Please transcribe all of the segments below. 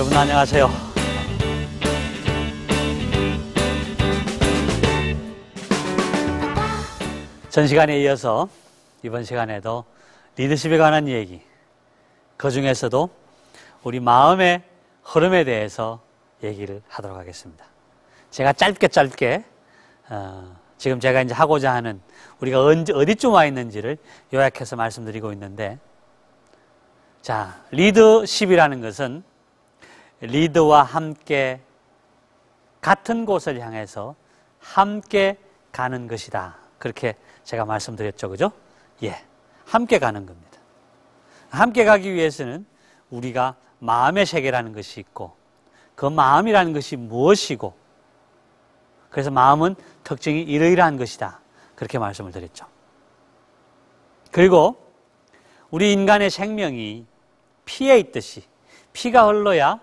여러분 안녕하세요. 전 시간에 이어서 이번 시간에도 리더십에 관한 얘기, 그 중에서도 우리 마음의 흐름에 대해서 얘기를 하도록 하겠습니다. 제가 짧게 지금 제가 이제 하고자 하는 우리가 어디쯤 와 있는지를 요약해서 말씀드리고 있는데, 자, 리더십이라는 것은 리더와 함께 같은 곳을 향해서 함께 가는 것이다. 그렇게 제가 말씀드렸죠. 그죠? 예. 함께 가는 겁니다. 함께 가기 위해서는 우리가 마음의 세계라는 것이 있고, 그 마음이라는 것이 무엇이고, 그래서 마음은 특징이 이러이러한 것이다. 그렇게 말씀을 드렸죠. 그리고 우리 인간의 생명이 피에 있듯이 피가 흘러야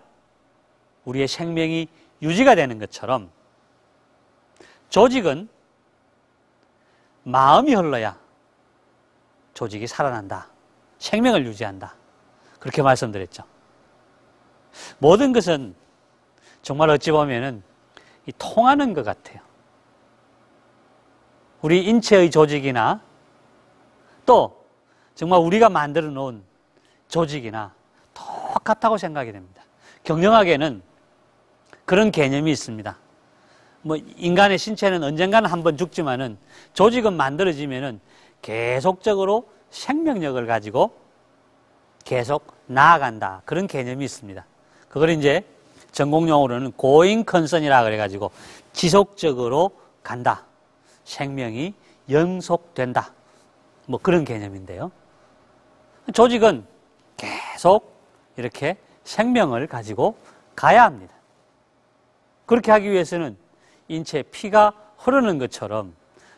우리의 생명이 유지가 되는 것처럼 조직은 마음이 흘러야 조직이 살아난다. 생명을 유지한다. 그렇게 말씀드렸죠. 모든 것은 정말 어찌 보면은 통하는 것 같아요. 우리 인체의 조직이나 또 정말 우리가 만들어 놓은 조직이나 똑같다고 생각이 됩니다. 경영학에는 그런 개념이 있습니다. 인간의 신체는 언젠가는 한번 죽지만은 조직은 만들어지면은 계속적으로 생명력을 가지고 계속 나아간다. 그런 개념이 있습니다. 그걸 이제 전공용어로는 going concern이라 그래가지고 지속적으로 간다. 생명이 연속된다. 그런 개념인데요. 조직은 계속 이렇게 생명을 가지고 가야 합니다. 그렇게 하기 위해서는 인체에 피가 흐르는 것처럼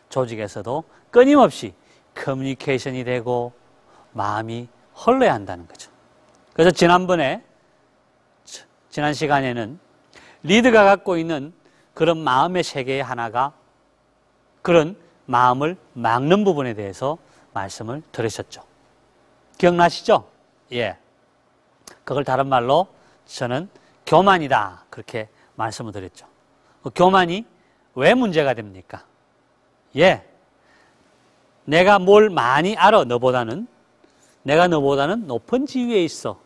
조직에서도 끊임없이 커뮤니케이션이 되고 마음이 흘러야 한다는 거죠. 그래서 지난 시간에는 리더가 갖고 있는 그런 마음의 세계의 하나가 그런 마음을 막는 부분에 대해서 말씀을 들으셨죠. 기억나시죠? 예. 그걸 다른 말로 저는 교만이다. 그렇게 말씀을 드렸죠. 교만이 왜 문제가 됩니까? 예. 내가 뭘 많이 알아, 너보다는. 내가 너보다는 높은 지위에 있어.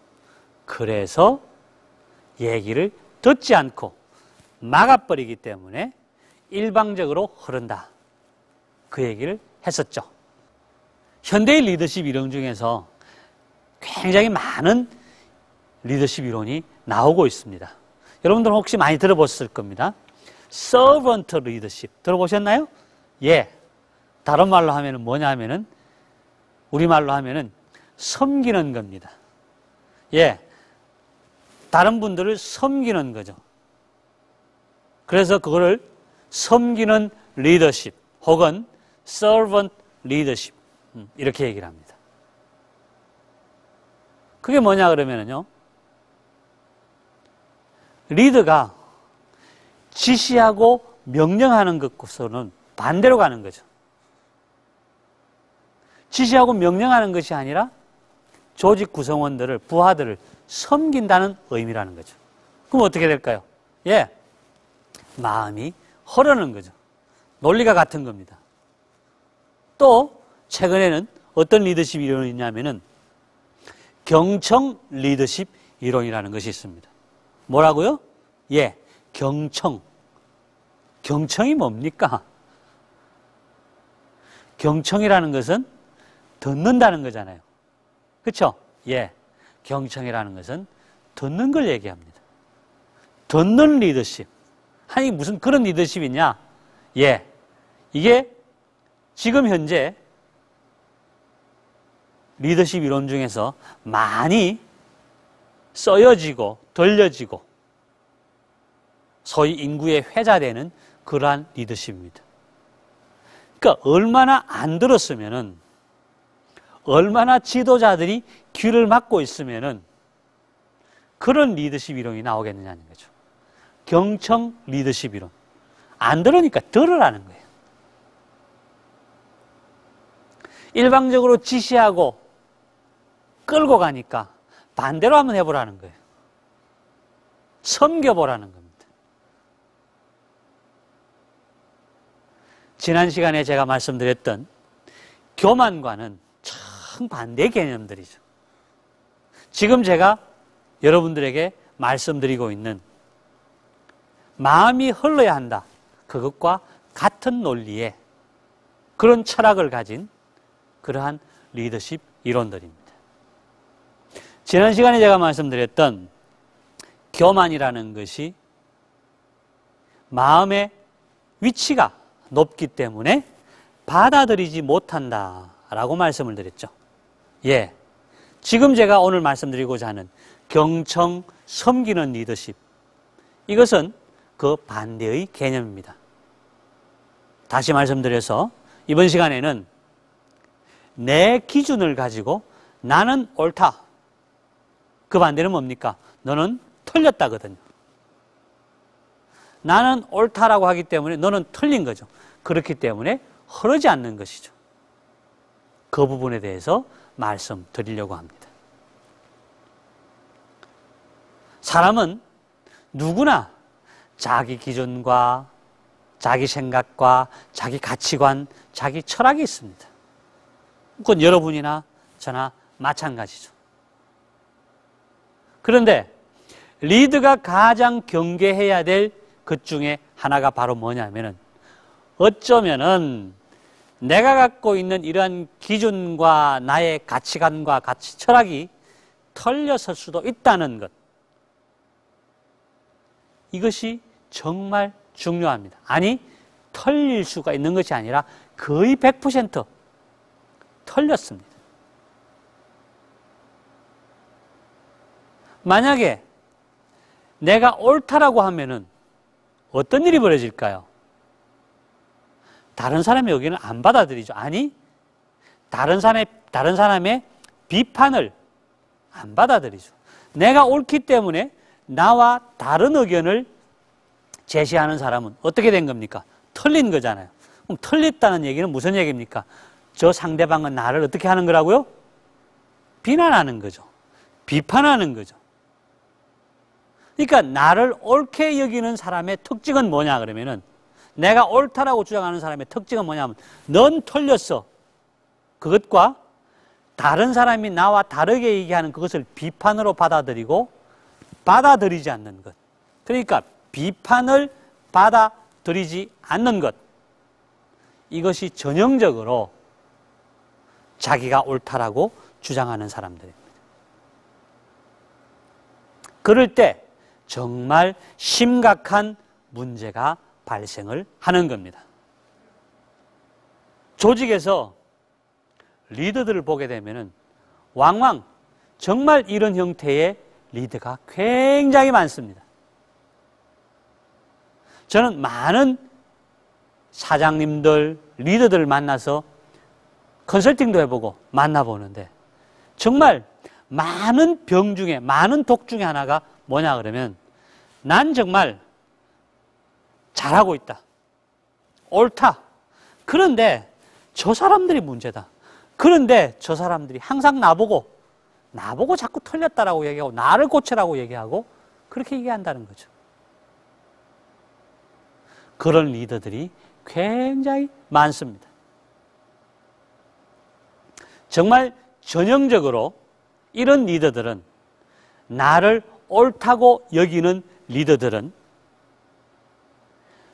그래서 얘기를 듣지 않고 막아버리기 때문에 일방적으로 흐른다. 그 얘기를 했었죠. 현대의 리더십 이론 중에서 굉장히 많은 리더십 이론이 나오고 있습니다. 여러분들은 혹시 많이 들어보셨을 겁니다. 서번트 리더십 들어보셨나요? 예. 다른 말로 하면은 뭐냐 하면은 우리말로 하면은 섬기는 겁니다. 예. 다른 분들을 섬기는 거죠. 그래서 그거를 섬기는 리더십 혹은 servant leadership 이렇게 얘기를 합니다. 그게 뭐냐 그러면은요. 리더가 지시하고 명령하는 것과는 반대로 가는 거죠. 지시하고 명령하는 것이 아니라 조직 구성원들을, 부하들을 섬긴다는 의미라는 거죠. 그럼 어떻게 될까요? 예. 마음이 흐르는 거죠. 논리가 같은 겁니다. 또, 최근에는 어떤 리더십 이론이 있냐면은 경청 리더십 이론이라는 것이 있습니다. 뭐라고요? 예. 경청. 경청이 뭡니까? 경청이라는 것은 듣는다는 거잖아요. 그렇죠? 예. 경청이라는 것은 듣는 걸 얘기합니다. 듣는 리더십. 아니 무슨 그런 리더십이냐? 예. 이게 지금 현재 리더십 이론 중에서 많이 쓰여지고 들려지고 소위 인구의 회자되는 그러한 리더십입니다. 그러니까 얼마나 안 들었으면은, 얼마나 지도자들이 귀를 막고 있으면은 그런 리더십 이론이 나오겠느냐는 거죠. 경청 리더십 이론. 안 들으니까 들으라는 거예요. 일방적으로 지시하고 끌고 가니까 반대로 한번 해보라는 거예요. 섬겨보라는 겁니다. 지난 시간에 제가 말씀드렸던 교만과는 정반대 개념들이죠. 지금 제가 여러분들에게 말씀드리고 있는 마음이 흘러야 한다. 그것과 같은 논리의 그런 철학을 가진 그러한 리더십 이론들입니다. 지난 시간에 제가 말씀드렸던 교만이라는 것이 마음의 위치가 높기 때문에 받아들이지 못한다라고 말씀을 드렸죠. 예, 지금 제가 오늘 말씀드리고자 하는 경청 섬기는 리더십, 이것은 그 반대의 개념입니다. 다시 말씀드려서 이번 시간에는 내 기준을 가지고 나는 옳다, 그 반대는 뭡니까? 너는 틀렸다거든요. 나는 옳다라고 하기 때문에 너는 틀린 거죠. 그렇기 때문에 흐르지 않는 것이죠. 그 부분에 대해서 말씀드리려고 합니다. 사람은 누구나 자기 기준과 자기 생각과 자기 가치관, 자기 철학이 있습니다. 그건 여러분이나 저나 마찬가지죠. 그런데 리더가 가장 경계해야 될 것 중에 하나가 바로 뭐냐면은 어쩌면은 내가 갖고 있는 이러한 기준과 나의 가치관과 가치 철학이 틀려설 수도 있다는 것. 이것이 정말 중요합니다. 아니, 틀릴 수가 있는 것이 아니라 거의 100% 틀렸습니다. 만약에 내가 옳다라고 하면은 어떤 일이 벌어질까요? 다른 사람이 여기는 안 받아들이죠. 아니, 다른 사람의 비판을 안 받아들이죠. 내가 옳기 때문에 나와 다른 의견을 제시하는 사람은 어떻게 된 겁니까? 틀린 거잖아요. 그럼 틀렸다는 얘기는 무슨 얘기입니까? 저 상대방은 나를 어떻게 하는 거라고요? 비난하는 거죠. 비판하는 거죠. 그러니까 나를 옳게 여기는 사람의 특징은 뭐냐 그러면은, 내가 옳다라고 주장하는 사람의 특징은 뭐냐면 넌 틀렸어. 그것과 다른 사람이 나와 다르게 얘기하는 그것을 비판으로 받아들이고 받아들이지 않는 것. 그러니까 비판을 받아들이지 않는 것. 이것이 전형적으로 자기가 옳다라고 주장하는 사람들입니다. 그럴 때 정말 심각한 문제가 발생을 하는 겁니다. 조직에서 리더들을 보게 되면은 왕왕 정말 이런 형태의 리더가 굉장히 많습니다. 저는 많은 사장님들, 리더들을 만나서 컨설팅도 해보고 만나보는데 정말 많은 병 중에, 많은 독 중에 하나가 뭐냐 그러면 난 정말 잘하고 있다. 옳다. 그런데 저 사람들이 문제다. 그런데 저 사람들이 항상 나보고 자꾸 틀렸다라고 얘기하고 나를 고치라고 얘기하고 그렇게 얘기한다는 거죠. 그런 리더들이 굉장히 많습니다. 정말 전형적으로 이런 리더들은, 나를 옳다고 여기는 리더들은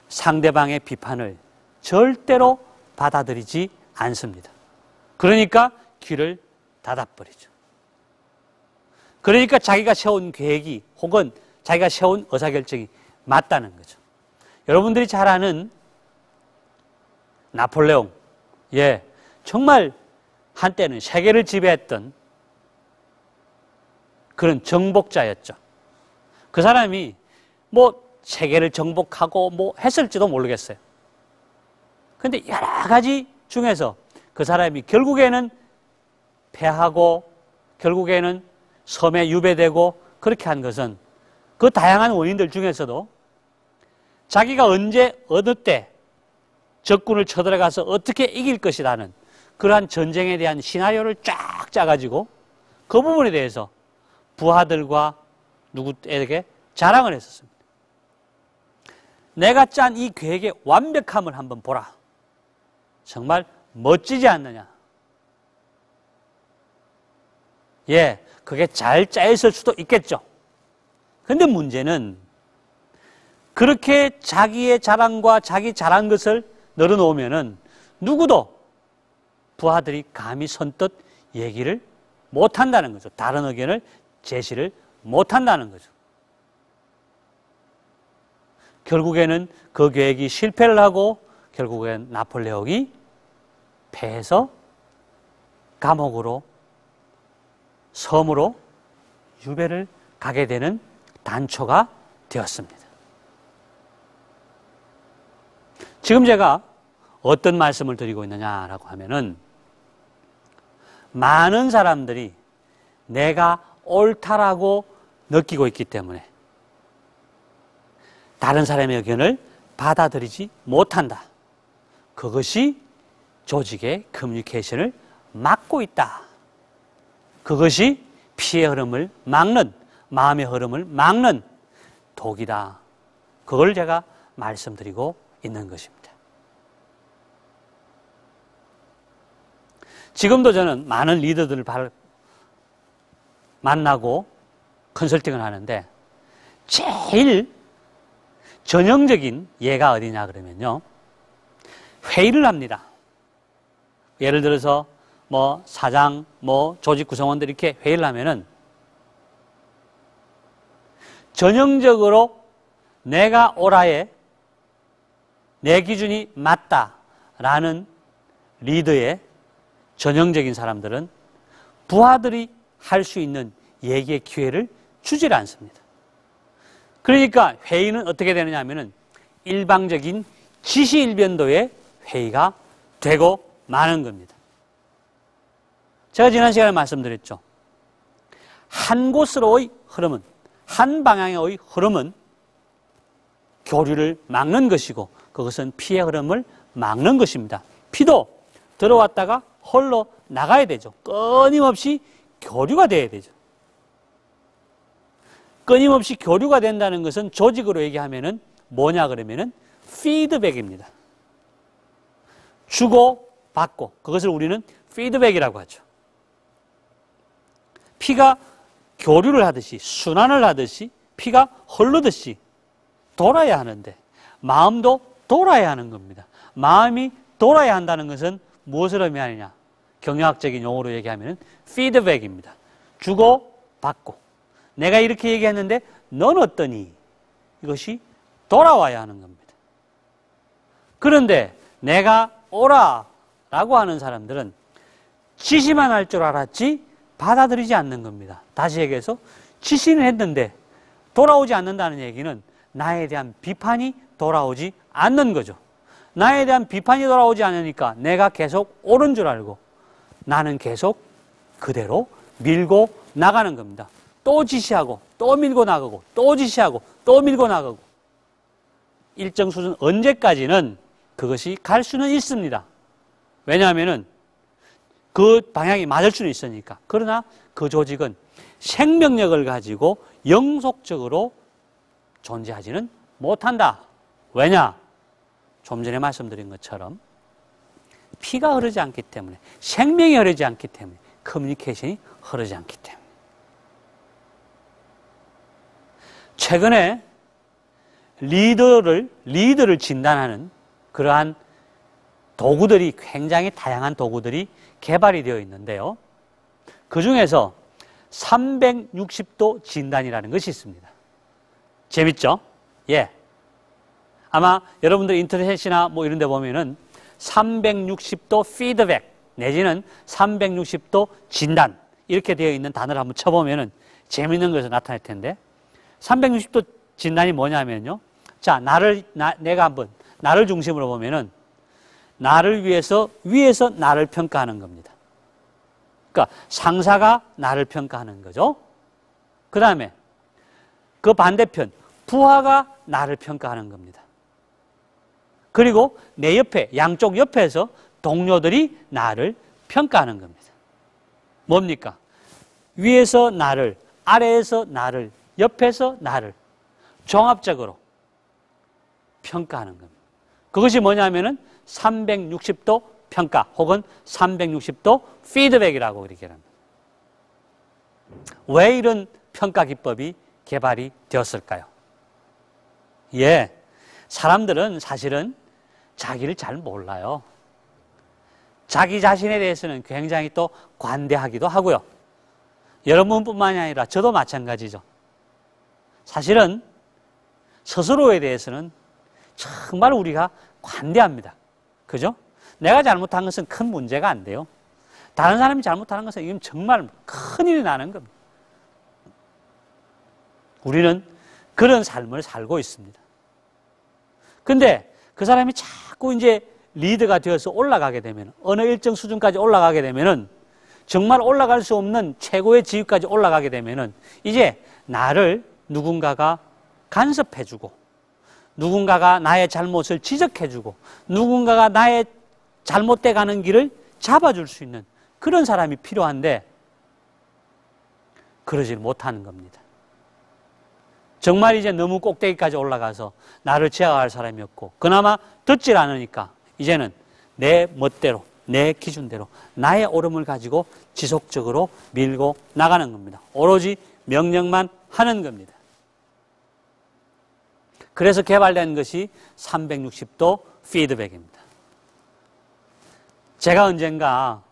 상대방의 비판을 절대로 받아들이지 않습니다. 그러니까 귀를 닫아버리죠. 그러니까 자기가 세운 계획이 혹은 자기가 세운 의사결정이 맞다는 거죠. 여러분들이 잘 아는 나폴레옹, 예, 정말 한때는 세계를 지배했던 그런 정복자였죠. 그 사람이 세계를 정복하고 했을지도 모르겠어요. 그런데 여러 가지 중에서 그 사람이 결국에는 패하고 결국에는 섬에 유배되고 그렇게 한 것은 그 다양한 원인들 중에서도 자기가 언제 어느 때 적군을 쳐들어가서 어떻게 이길 것이라는 그러한 전쟁에 대한 시나리오를 쫙 짜가지고 그 부분에 대해서 부하들과 누구에게 자랑을 했었습니다. 내가 짠 이 계획의 완벽함을 한번 보라. 정말 멋지지 않느냐. 예, 그게 잘 짜였을 수도 있겠죠. 근데 문제는 그렇게 자기의 자랑과 자기 잘한 것을 널어놓으면은 누구도 부하들이 감히 선뜻 얘기를 못한다는 거죠. 다른 의견을 제시를 못한다는 거죠. 결국에는 그 계획이 실패를 하고 결국엔 나폴레옹이 패해서 감옥으로 섬으로 유배를 가게 되는 단초가 되었습니다. 지금 제가 어떤 말씀을 드리고 있느냐라고 하면은 많은 사람들이 내가 옳다라고 느끼고 있기 때문에 다른 사람의 의견을 받아들이지 못한다. 그것이 조직의 커뮤니케이션을 막고 있다. 그것이 피의 흐름을 막는, 마음의 흐름을 막는 독이다. 그걸 제가 말씀드리고 있는 것입니다. 지금도 저는 많은 리더들을 만나고 컨설팅을 하는데 제일 전형적인 예가 어디냐 그러면요. 회의를 합니다. 예를 들어서 뭐 사장, 뭐 조직 구성원들 이렇게 회의를 하면은 전형적으로 내가 옳아에 내 기준이 맞다라는 리더의 전형적인 사람들은 부하들이 할 수 있는 얘기의 기회를 주질 않습니다. 그러니까 회의는 어떻게 되느냐 하면은 일방적인 지시일변도의 회의가 되고 마는 겁니다. 제가 지난 시간에 말씀드렸죠. 한 곳으로의 흐름은, 한 방향의 흐름은 교류를 막는 것이고 그것은 피의 흐름을 막는 것입니다. 피도 들어왔다가 홀로 나가야 되죠. 끊임없이 교류가 돼야 되죠. 끊임없이 교류가 된다는 것은 조직으로 얘기하면은 뭐냐 그러면은 피드백입니다. 주고 받고 그것을 우리는 피드백이라고 하죠. 피가 교류를 하듯이 순환을 하듯이 피가 흐르듯이 돌아야 하는데 마음도 돌아야 하는 겁니다. 마음이 돌아야 한다는 것은 무엇을 의미하느냐? 경영학적인 용어로 얘기하면 피드백입니다. 주고 받고 내가 이렇게 얘기했는데 넌 어떠니? 이것이 돌아와야 하는 겁니다. 그런데 내가 오라라고 하는 사람들은 지시만 할 줄 알았지 받아들이지 않는 겁니다. 다시 얘기해서 지시는 했는데 돌아오지 않는다는 얘기는 나에 대한 비판이 돌아오지 않는 거죠. 나에 대한 비판이 돌아오지 않으니까 내가 계속 옳은 줄 알고 나는 계속 그대로 밀고 나가는 겁니다. 또 지시하고 또 밀고 나가고 또 지시하고 또 밀고 나가고 일정 수준 언제까지는 그것이 갈 수는 있습니다. 왜냐하면은 그 방향이 맞을 수는 있으니까. 그러나 그 조직은 생명력을 가지고 영속적으로 존재하지는 못한다. 왜냐? 좀 전에 말씀드린 것처럼 피가 흐르지 않기 때문에, 생명이 흐르지 않기 때문에, 커뮤니케이션이 흐르지 않기 때문에. 최근에 리더를 진단하는 그러한 도구들이, 굉장히 다양한 도구들이 개발이 되어 있는데요. 그 중에서 360도 진단이라는 것이 있습니다. 재밌죠? 예. 아마 여러분들 인터넷이나 뭐 이런 데 보면은 360도 피드백 내지는 360도 진단 이렇게 되어 있는 단어를 한번 쳐보면은 재밌는 것을 나타낼 텐데 360도 진단이 뭐냐면요. 자, 내가 한번 나를 중심으로 보면은 나를 위해서 위에서 나를 평가하는 겁니다. 그러니까 상사가 나를 평가하는 거죠. 그 다음에 그 반대편 부하가 나를 평가하는 겁니다. 그리고 내 옆에 양쪽 옆에서 동료들이 나를 평가하는 겁니다. 뭡니까? 위에서 나를, 아래에서 나를, 옆에서 나를. 종합적으로 평가하는 겁니다. 그것이 뭐냐면은 360도 평가 혹은 360도 피드백이라고 이렇게 합니다. 왜 이런 평가 기법이 개발이 되었을까요? 예, 사람들은 사실은 자기를 잘 몰라요. 자기 자신에 대해서는 굉장히 또 관대하기도 하고요. 여러분뿐만이 아니라 저도 마찬가지죠. 사실은 스스로에 대해서는 정말 우리가 관대합니다. 그죠? 내가 잘못한 것은 큰 문제가 안 돼요. 다른 사람이 잘못하는 것은 이건 정말 큰일이 나는 겁니다. 우리는 그런 삶을 살고 있습니다. 근데 그 사람이 자꾸 이제 리더가 되어서 올라가게 되면, 어느 일정 수준까지 올라가게 되면은, 정말 올라갈 수 없는 최고의 지위까지 올라가게 되면은, 이제 나를 누군가가 간섭해주고, 누군가가 나의 잘못을 지적해주고, 누군가가 나의 잘못돼 가는 길을 잡아줄 수 있는 그런 사람이 필요한데, 그러질 못하는 겁니다. 정말 이제 너무 꼭대기까지 올라가서 나를 제어할 사람이 없고, 그나마 듣질 않으니까 이제는 내 멋대로, 내 기준대로 나의 옳음을 가지고 지속적으로 밀고 나가는 겁니다. 오로지 명령만 하는 겁니다. 그래서 개발된 것이 360도 피드백입니다. 제가 언젠가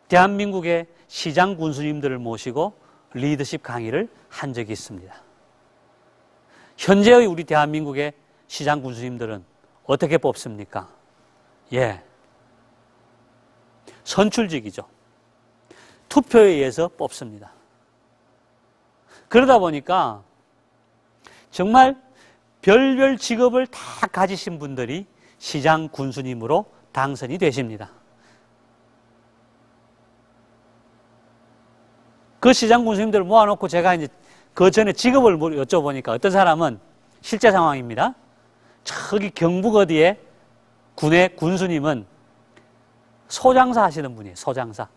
대한민국의 시장 군수님들을 모시고 리더십 강의를 한 적이 있습니다. 현재의 우리 대한민국의 시장 군수님들은 어떻게 뽑습니까? 예, 선출직이죠. 투표에 의해서 뽑습니다. 그러다 보니까 정말 별별 직업을 다 가지신 분들이 시장 군수님으로 당선이 되십니다. 그 시장 군수님들을 모아놓고 제가 이제 그 전에 직업을 여쭤보니까 어떤 사람은 실제 상황입니다. 저기 경북 어디에 군의 군수님은 소장사 하시는 분이에요. 소장사.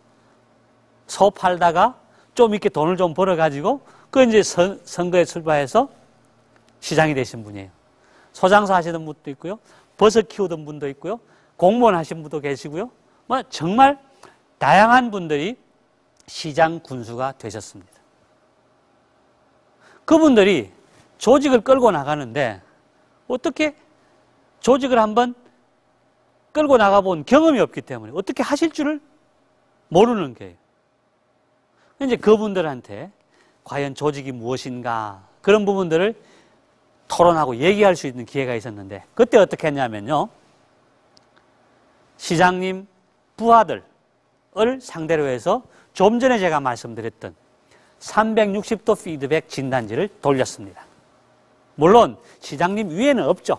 소 팔다가 좀 이렇게 돈을 좀 벌어가지고 그 이제 선거에 출마해서 시장이 되신 분이에요. 소장사 하시는 분도 있고요. 버섯 키우던 분도 있고요. 공무원 하신 분도 계시고요. 뭐 정말 다양한 분들이 시장 군수가 되셨습니다. 그분들이 조직을 끌고 나가는데 어떻게 조직을 한번 끌고 나가본 경험이 없기 때문에 어떻게 하실 줄을 모르는 거예요. 이제 그분들한테 과연 조직이 무엇인가 그런 부분들을 토론하고 얘기할 수 있는 기회가 있었는데 그때 어떻게 했냐면요. 시장님 부하들을 상대로 해서 좀 전에 제가 말씀드렸던 360도 피드백 진단지를 돌렸습니다. 물론 시장님 위에는 없죠.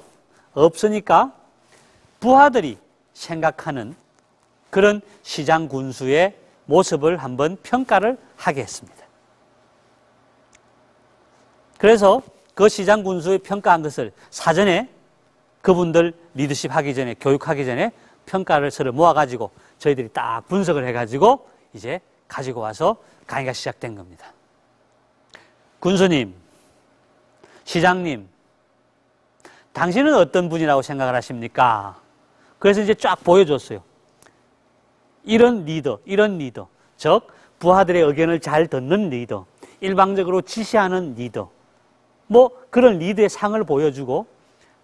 없으니까 부하들이 생각하는 그런 시장 군수의 모습을 한번 평가를 하게 했습니다. 그래서 그 시장 군수의 평가한 것을 사전에 그분들 리더십 하기 전에, 교육하기 전에 평가를 서로 모아가지고 저희들이 딱 분석을 해가지고 이제 가지고 와서 강의가 시작된 겁니다. 군수님, 시장님, 당신은 어떤 분이라고 생각을 하십니까? 그래서 이제 쫙 보여줬어요. 이런 리더, 즉 부하들의 의견을 잘 듣는 리더, 일방적으로 지시하는 리더, 뭐 그런 리더의 상을 보여주고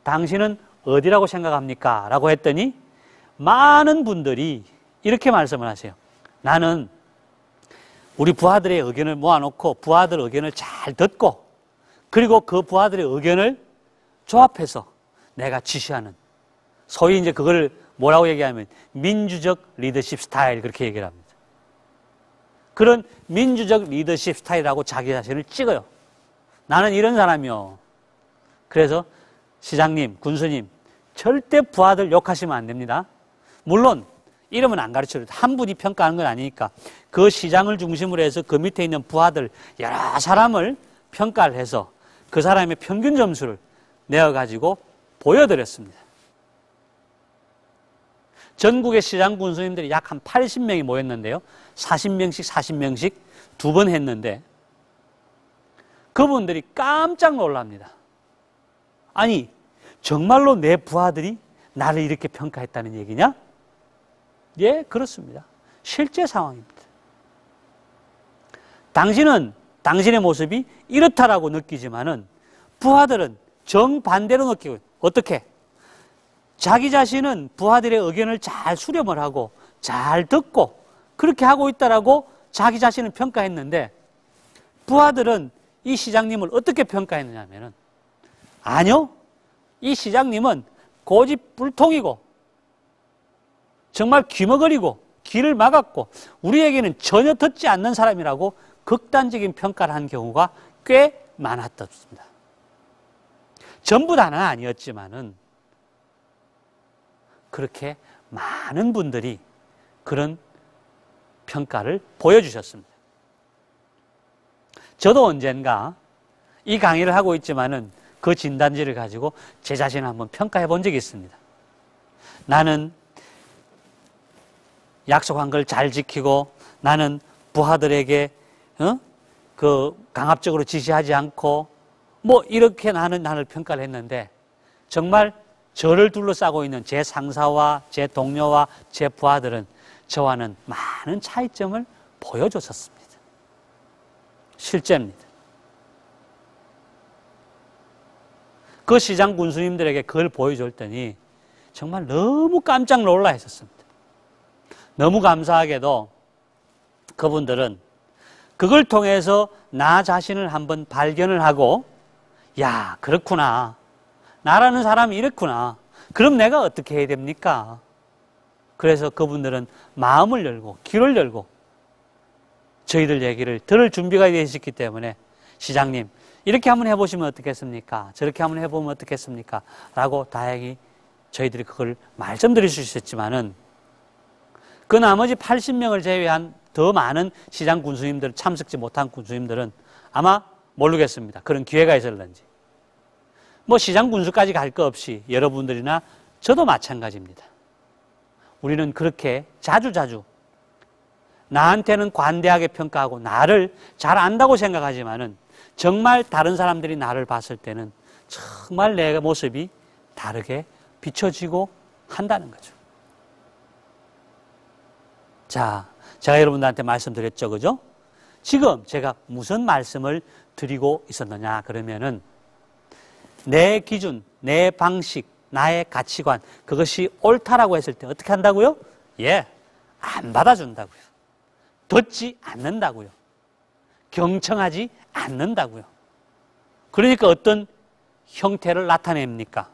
당신은 어디라고 생각합니까? 라고 했더니 많은 분들이 이렇게 말씀을 하세요. 나는 우리 부하들의 의견을 모아놓고 부하들 의견을 잘 듣고 그리고 그 부하들의 의견을 조합해서 내가 지시하는 소위 이제 그걸 뭐라고 얘기하면 민주적 리더십 스타일 그렇게 얘기를 합니다. 그런 민주적 리더십 스타일이라고 자기 자신을 찍어요. 나는 이런 사람이요. 그래서 시장님, 군수님 절대 부하들 욕하시면 안 됩니다. 물론 이름은 안 가르쳐도 한 분이 평가하는 건 아니니까 그 시장을 중심으로 해서 그 밑에 있는 부하들 여러 사람을 평가를 해서 그 사람의 평균 점수를 내어가지고 보여드렸습니다. 전국의 시장 군수님들이 약 한 80명이 모였는데요. 40명씩 두 번 했는데 그분들이 깜짝 놀랍니다. 아니, 정말로 내 부하들이 나를 이렇게 평가했다는 얘기냐? 예, 그렇습니다. 실제 상황입니다. 당신은 당신의 모습이 이렇다라고 느끼지만은 부하들은 정반대로 느끼고, 어떻게? 자기 자신은 부하들의 의견을 잘 수렴을 하고 잘 듣고 그렇게 하고 있다라고 자기 자신을 평가했는데, 부하들은 이 시장님을 어떻게 평가했느냐 하면은, 아니요, 이 시장님은 고집불통이고 정말 귀머거리고 귀를 막았고 우리에게는 전혀 듣지 않는 사람이라고 극단적인 평가를 한 경우가 꽤 많았습니다. 전부 다는 아니었지만은 그렇게 많은 분들이 그런 평가를 보여주셨습니다. 저도 언젠가 이 강의를 하고 있지만은 그 진단지를 가지고 제 자신을 한번 평가해 본 적이 있습니다. 나는 약속한 걸 잘 지키고, 나는 부하들에게 강압적으로 지시하지 않고, 뭐 이렇게 나를 평가를 했는데, 정말 저를 둘러싸고 있는 제 상사와 제 동료와 제 부하들은 저와는 많은 차이점을 보여줬었습니다. 실제입니다. 그 시장 군수님들에게 그걸 보여줬더니 정말 너무 깜짝 놀라 했었습니다. 너무 감사하게도 그분들은 그걸 통해서 나 자신을 한번 발견을 하고, 야, 그렇구나. 나라는 사람이 이렇구나. 그럼 내가 어떻게 해야 됩니까? 그래서 그분들은 마음을 열고 귀를 열고 저희들 얘기를 들을 준비가 되어 있었기 때문에, 시장님, 이렇게 한번 해보시면 어떻겠습니까? 저렇게 한번 해보면 어떻겠습니까? 라고 다행히 저희들이 그걸 말씀드릴 수 있었지만은, 그 나머지 80명을 제외한 더 많은 시장 군수님들, 참석지 못한 군수님들은 아마 모르겠습니다. 그런 기회가 있었는지. 뭐 시장 군수까지 갈 거 없이 여러분들이나 저도 마찬가지입니다. 우리는 그렇게 자주자주 나한테는 관대하게 평가하고 나를 잘 안다고 생각하지만은, 정말 다른 사람들이 나를 봤을 때는 정말 내 모습이 다르게 비춰지고 한다는 거죠. 자, 제가 여러분들한테 말씀드렸죠, 그죠? 지금 제가 무슨 말씀을 드리고 있었느냐 그러면은, 내 기준, 내 방식, 나의 가치관, 그것이 옳다라고 했을 때 어떻게 한다고요? 예, 안 받아준다고요. 듣지 않는다고요. 경청하지 않는다고요. 그러니까 어떤 형태를 나타냅니까?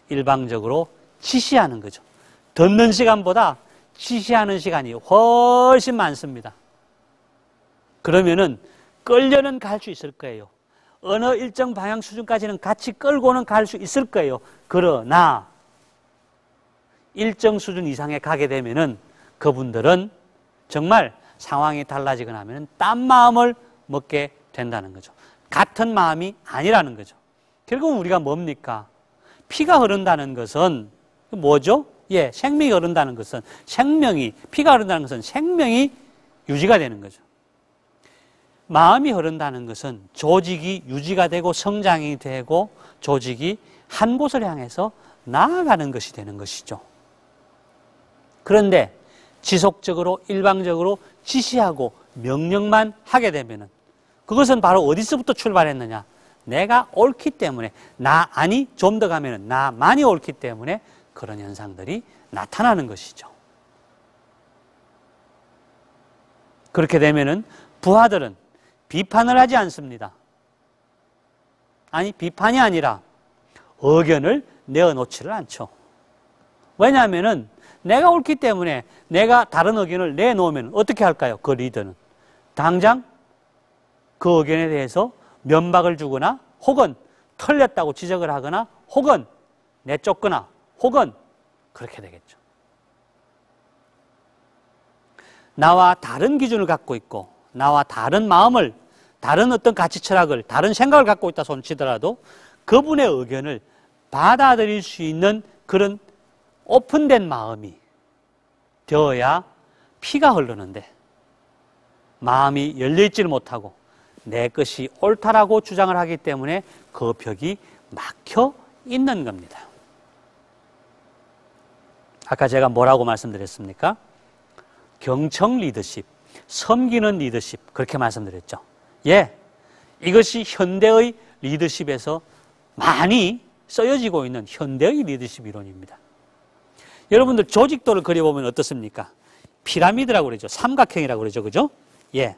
일방적으로 지시하는 거죠. 듣는 시간보다 지시하는 시간이 훨씬 많습니다. 그러면은 끌려는 갈 수 있을 거예요. 어느 일정 방향 수준까지는 같이 끌고는 갈 수 있을 거예요. 그러나 일정 수준 이상에 가게 되면은 그분들은 정말 상황이 달라지거나 하면 딴 마음을 먹게 된다는 거죠. 같은 마음이 아니라는 거죠. 결국은 우리가 뭡니까? 피가 흐른다는 것은 뭐죠? 예, 생명이 흐른다는 것은 피가 흐른다는 것은 생명이 유지가 되는 거죠. 마음이 흐른다는 것은 조직이 유지가 되고 성장이 되고 조직이 한 곳을 향해서 나아가는 것이 되는 것이죠. 그런데 지속적으로 일방적으로 지시하고 명령만 하게 되면은 그것은 바로 어디서부터 출발했느냐? 내가 옳기 때문에, 좀 더 가면은 나만이 옳기 때문에 그런 현상들이 나타나는 것이죠. 그렇게 되면은 부하들은 비판을 하지 않습니다. 아니, 비판이 아니라 의견을 내어놓지를 않죠. 왜냐하면은 내가 옳기 때문에 내가 다른 의견을 내놓으면 어떻게 할까요? 그 리더는 당장 그 의견에 대해서 면박을 주거나 혹은 틀렸다고 지적을 하거나 혹은 내쫓거나 혹은 그렇게 되겠죠. 나와 다른 기준을 갖고 있고 나와 다른 마음을, 다른 어떤 가치 철학을, 다른 생각을 갖고 있다 손치더라도 그분의 의견을 받아들일 수 있는 그런 오픈된 마음이 되어야 피가 흐르는데 마음이 열려있지를 못하고 내 것이 옳다라고 주장을 하기 때문에 그 벽이 막혀 있는 겁니다. 아까 제가 뭐라고 말씀드렸습니까? 경청 리더십, 섬기는 리더십, 그렇게 말씀드렸죠. 예, 이것이 현대의 리더십에서 많이 쓰여지고 있는 현대의 리더십 이론입니다. 여러분들 조직도를 그려보면 어떻습니까? 피라미드라고 그러죠. 삼각형이라고 그러죠. 그죠? 예.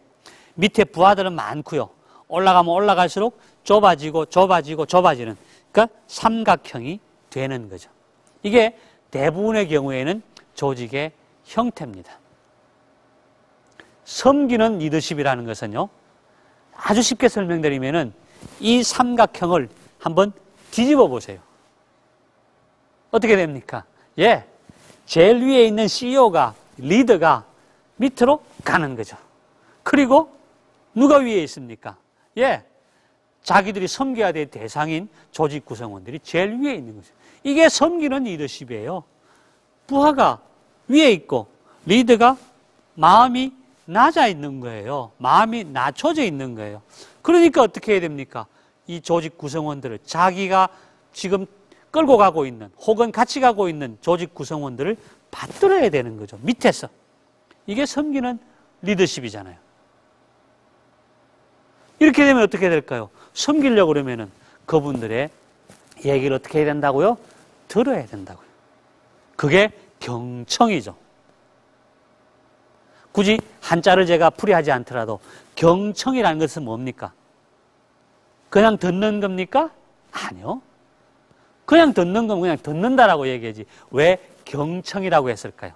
밑에 부하들은 많고요. 올라가면 올라갈수록 좁아지고 좁아지는, 그러니까 삼각형이 되는 거죠. 이게 대부분의 경우에는 조직의 형태입니다. 섬기는 리더십이라는 것은요, 아주 쉽게 설명드리면은 이 삼각형을 한번 뒤집어 보세요. 어떻게 됩니까? 예, 제일 위에 있는 CEO가, 리더가 밑으로 가는 거죠. 그리고 누가 위에 있습니까? 예, 자기들이 섬겨야 될 대상인 조직 구성원들이 제일 위에 있는 거죠. 이게 섬기는 리더십이에요. 부하가 위에 있고 리더가 마음이 낮아 있는 거예요. 마음이 낮춰져 있는 거예요. 그러니까 어떻게 해야 됩니까? 이 조직 구성원들을, 자기가 지금 끌고 가고 있는 혹은 같이 가고 있는 조직 구성원들을 받들어야 되는 거죠. 밑에서. 이게 섬기는 리더십이잖아요. 이렇게 되면 어떻게 될까요? 섬기려고 그러면은 그분들의 얘기를 어떻게 해야 된다고요? 들어야 된다고요. 그게 경청이죠. 굳이 한자를 제가 풀이하지 않더라도 경청이라는 것은 뭡니까? 그냥 듣는 겁니까? 아니요. 그냥 듣는 건 그냥 듣는다라고 얘기하지. 왜 경청이라고 했을까요?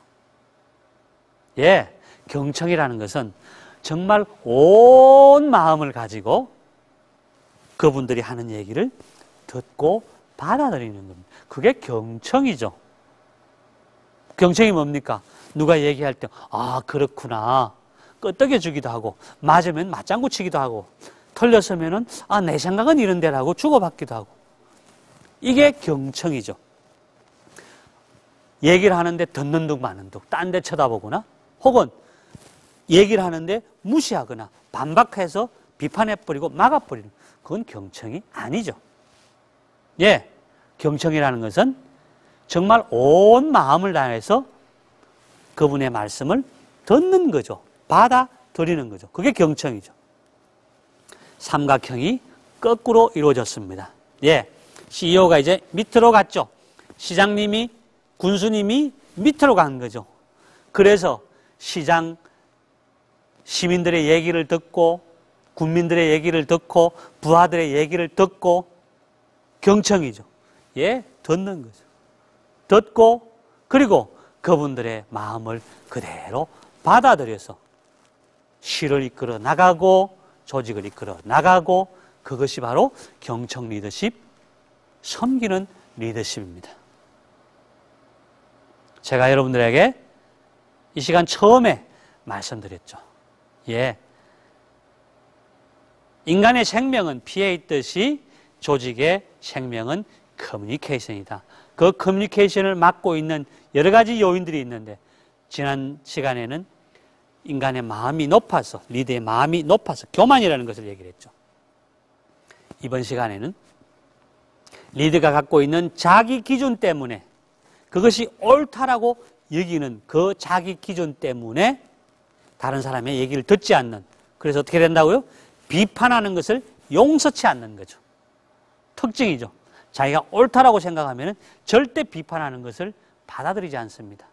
예, 경청이라는 것은 정말 온 마음을 가지고 그분들이 하는 얘기를 듣고 받아들이는 겁니다. 그게 경청이죠. 경청이 뭡니까? 누가 얘기할 때, 아, 그렇구나. 끄떡여주기도 하고, 맞으면 맞장구 치기도 하고, 틀렸으면은, 아, 내 생각은 이런데라고 주고받기도 하고. 이게 경청이죠. 얘기를 하는데 듣는 둥 마는 둥, 딴 데 쳐다보거나, 혹은 얘기를 하는데 무시하거나, 반박해서 비판해버리고 막아버리는, 그건 경청이 아니죠. 예, 경청이라는 것은 정말 온 마음을 다해서 그분의 말씀을 듣는 거죠. 받아들이는 거죠. 그게 경청이죠. 삼각형이 거꾸로 이루어졌습니다. 예, CEO가 이제 밑으로 갔죠. 시장님이, 군수님이 밑으로 간 거죠. 그래서 시장, 시민들의 얘기를 듣고, 군민들의 얘기를 듣고, 부하들의 얘기를 듣고, 경청이죠. 예, 듣는 거죠. 듣고, 그리고 그분들의 마음을 그대로 받아들여서 시를 이끌어 나가고 조직을 이끌어 나가고, 그것이 바로 경청 리더십, 섬기는 리더십입니다. 제가 여러분들에게 이 시간 처음에 말씀드렸죠. 예, 인간의 생명은 피에 있듯이 조직의 생명은 커뮤니케이션이다. 그 커뮤니케이션을 막고 있는 여러 가지 요인들이 있는데, 지난 시간에는 인간의 마음이 높아서, 리더의 마음이 높아서 교만이라는 것을 얘기를 했죠. 이번 시간에는 리더가 갖고 있는 자기 기준 때문에, 그것이 옳다라고 여기는 그 자기 기준 때문에 다른 사람의 얘기를 듣지 않는, 그래서 어떻게 된다고요? 비판하는 것을 용서치 않는 거죠. 특징이죠. 자기가 옳다라고 생각하면 절대 비판하는 것을 받아들이지 않습니다.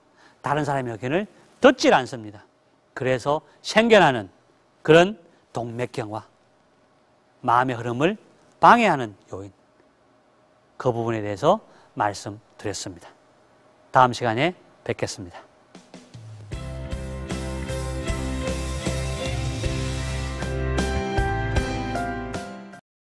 다른 사람의 의견을 듣질 않습니다. 그래서 생겨나는 그런 동맥경화, 마음의 흐름을 방해하는 요인, 그 부분에 대해서 말씀드렸습니다. 다음 시간에 뵙겠습니다.